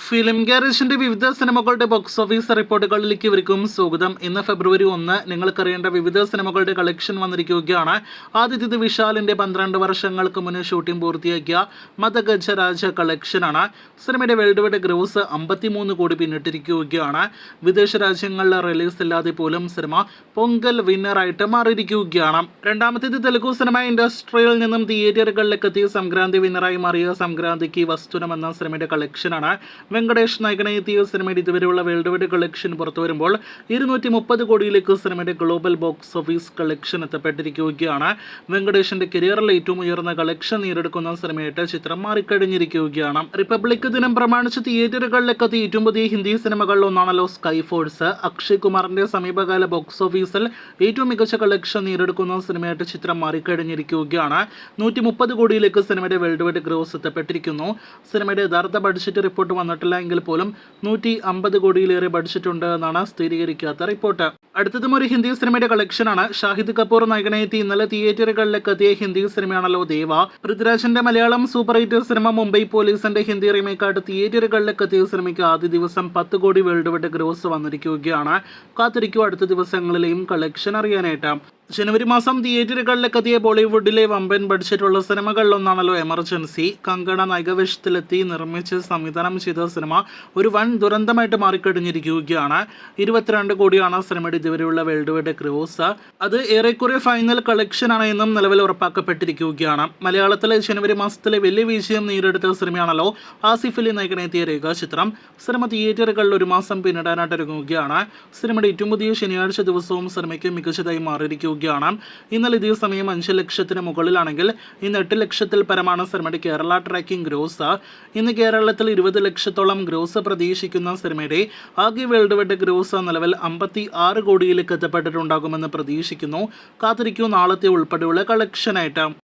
Film ഗാരേജിന്റെ വിവിധ സിനിമകളുടെ box office റിപ്പോർട്ടുകളിലേക്ക് ഇവർക്കും സ്വാഗതം. ഇന്ന് ഫെബ്രുവരി 1 നിങ്ങൾക്കറിയേണ്ട വിവിധ സിനിമകളുടെ കളക്ഷൻ വന്നിരിക്കുകയാണ്. ആദിത്യ വിശാലിന്റെ 12 വർഷങ്ങൾക്ക് മുന്നേ ഷൂട്ടിംഗ് പൂർത്തിയാക്കിയ മദഗജരാജ കളക്ഷനാണ്. സിനിമയുടെ വേൾഡ് വൈഡ് ഗ്രോസ് 53 കോടി പിന്നിട്ടിരിക്കുകയാണ്. വിദേശ രാജ്യങ്ങളിൽ റിലീസ് ഇല്ലാതെ പോലും സിനിമ പൊങ്കൽ വിന്നറായിട്ട് മാറിയിരിക്കുകയാണ്. രണ്ടാമത്തേത് തെലുഗു സിനിമ ഇൻഡസ്ട്രിയിൽ നിന്നും തിയേറ്ററുകളിലേക്ക് എത്തിയ സംക്രാന്തി വിന്നറായി മാറിയ സംക്രാന്തിക്ക് വസ്തുനം എന്ന സിനിമയുടെ കളക്ഷനാണ്. വെങ്കടേഷ് നായകനെ എത്തിയ സിനിമയുടെ ഇതുവരെയുള്ള വേൾഡ് വൈഡ് കളക്ഷൻ പുറത്തു വരുമ്പോൾ 230 കോടിയിലേക്ക് സിനിമയുടെ ഗ്ലോബൽ ബോക്സ് ഓഫീസ് കളക്ഷൻ എത്തപ്പെട്ടിരിക്കുകയാണ്. വെങ്കടേഷിന്റെ കരിയറിൽ ഏറ്റവും ഉയർന്ന കളക്ഷൻ നേടിയെടുക്കുന്ന സിനിമയായിട്ട് ചിത്രം മാറിക്കഴിഞ്ഞിരിക്കുകയാണ്. റിപ്പബ്ലിക് ദിനം പ്രമാണിച്ച് തിയേറ്ററുകളിലേക്ക് എത്തിയ ഏറ്റവും പുതിയ ഹിന്ദി സിനിമകളിൽ ഒന്നാണല്ലോ സ്കൈ ഫോഴ്സ്. അക്ഷയ് കുമാറിന്റെ സമീപകാല ബോക്സ് ഓഫീസിൽ ഏറ്റവും മികച്ച കളക്ഷൻ നേടിയെടുക്കുന്ന സിനിമയായിട്ട് ചിത്രം മാറിക്കഴിഞ്ഞിരിക്കുകയാണ്. 130 കോടിയിലേക്ക് സിനിമയുടെ വേൾഡ് വൈഡ് ഗ്രോസ് എത്തപ്പെട്ടിരിക്കുന്നു. സിനിമയുടെ യഥാർത്ഥ ബഡ്ജറ്റ് റിപ്പോർട്ട് വന്നിട്ടില്ല എങ്കിൽ പോലും 150 കോടിയിലേറെ ബഡ്ജറ്റ് ഉണ്ട് എന്നാണ് സ്ഥിരീകരിക്കാത്ത റിപ്പോർട്ട്. അടുത്തതും ഒരു ഹിന്ദി സിനിമയുടെ കളക്ഷനാണ്. ഷാഹിദ് കപൂർ നായകനെത്തി ഇന്നലെ തിയേറ്ററുകളിലേക്ക് എത്തിയ ഹിന്ദി സിനിമയാണല്ലോ ദേവ. പൃഥ്വിരാജിന്റെ Malayalam super hit cinema Mumbai പോലീസിന്റെ ഹിന്ദി റീമേക്കായിട്ട് തിയേറ്ററുകളിലേക്ക് എത്തിയ സിനിമയ്ക്ക് ആദ്യ ദിവസം 10 കോടി വേൾഡ് വൈഡ് ഗ്രോസ് വന്നിരിക്കുകയാണ്. കാത്തിരിക്കൂ അടുത്ത ദിവസങ്ങളിലെയും കളക്ഷൻ അറിയാനായിട്ട്. ജനുവരി മാസം തിയേറ്ററുകളിലേക്ക് എത്തിയ ബോളിവുഡിലെ വമ്പൻ ബഡ്ജറ്റുള്ള സിനിമകളിലൊന്നാണല്ലോ എമർജൻസി. കങ്കണ നായകവേഷത്തിലെത്തി നിർമ്മിച്ച് സംവിധാനം ചെയ്ത സിനിമ ഒരു വൻ ദുരന്തമായിട്ട് മാറിക്കഴിഞ്ഞിരിക്കുകയാണ്. 22 കോടിയാണ് സിനിമയുടെ ഇതുവരെയുള്ള വേൾഡ് വൈഡ് ഗ്രോസ്. അത് ഏറെക്കുറെ ഫൈനൽ കളക്ഷനാണ് എന്നും നിലവിൽ ഉറപ്പാക്കപ്പെട്ടിരിക്കുകയാണ്. മലയാളത്തിലെ ജനുവരി മാസത്തിലെ വലിയ വിജയം നേടിയെടുത്ത സിനിമയാണല്ലോ ആസിഫ് അലി നായകനെത്തിയ രേഖാചിത്രം. സിനിമ തിയേറ്ററുകളിൽ ഒരു മാസം പിന്നിടാനായിട്ട് ഒരുങ്ങുകയാണ്. സിനിമയുടെ ഏറ്റവും പുതിയ ശനിയാഴ്ച ദിവസവും സിനിമയ്ക്ക് മികച്ചതായി മാറിയിരിക്കുകയാണ്. ഇന്നലെ ഇതേ സമയം 5 ലക്ഷത്തിന് മുകളിലാണെങ്കിൽ ഇന്ന് 8 ലക്ഷത്തിൽ പരമാണ് സിനിമയുടെ കേരള ട്രാക്കിംഗ് ഗ്രോസ്. ഇന്ന് കേരളത്തിൽ 20 ലക്ഷത്തോളം ഗ്രോസ് പ്രതീക്ഷിക്കുന്ന സിനിമയുടെ ആകെ വേൾഡ് വൈഡ് ഗ്രോസ് നിലവിൽ 56 കോടിയിലേക്ക് എത്തപ്പെട്ടിട്ടുണ്ടാകുമെന്ന് പ്രതീക്ഷിക്കുന്നു. കാത്തിരിക്കൂ നാളത്തെ ഉൾപ്പെടെയുള്ള കളക്ഷനായിട്ട്.